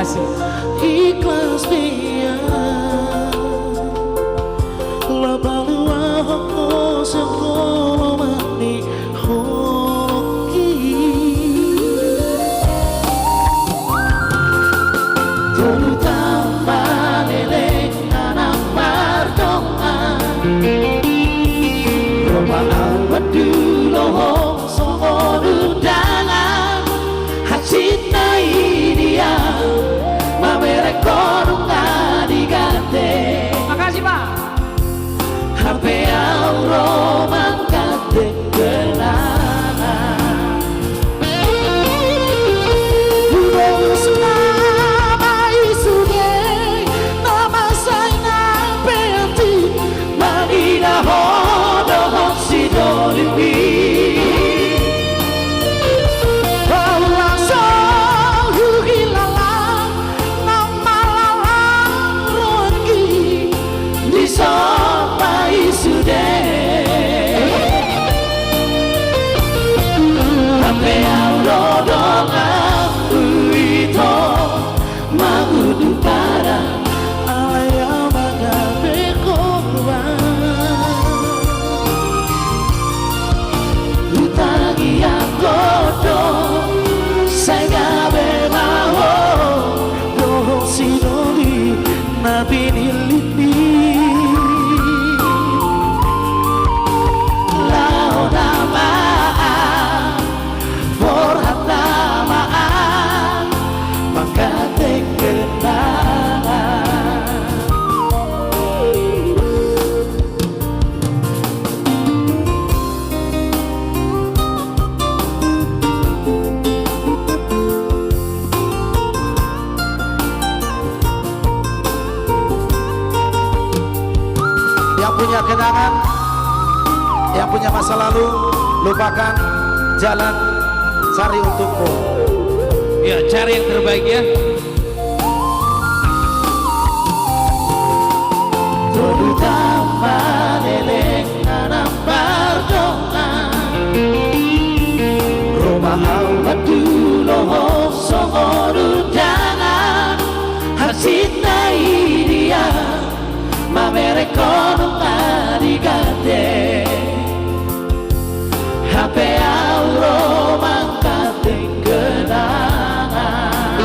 kasih. Ikhlas dia labalua hoko sekolo mani hoki terutama lelek anak mardongan Roma awat dulu songo dudangan hasit na dia mamere kono digante. Makasih Pak. HP auro mangkate kenangan Urus nama isunya nama sayang peanti manina hodo sidolipi Yang punya kenangan, yang punya masa lalu, lupakan, jalan, cari untukmu. Ya, cari yang terbaik ya. Terutama lelek anak mardongan Roma awat dulu songo dudangan hasit na dia mamere kono digante HP auro mangkate kenangan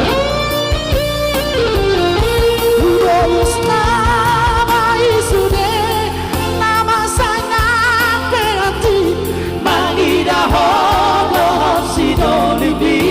Urus nama isunya nama sayang peanti manida hodo sidolipi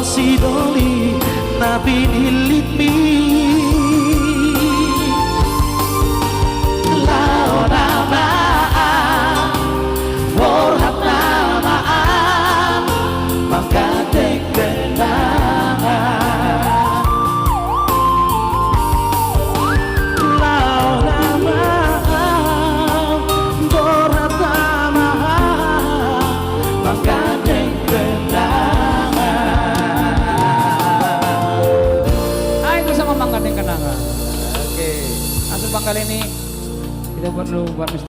Sidoli nabi dilitmi lao nama borhat nama maka kenangan lao nama borhat nama maka Kenangan. Oke. Langsung Bang kali ini kita buat dulu buat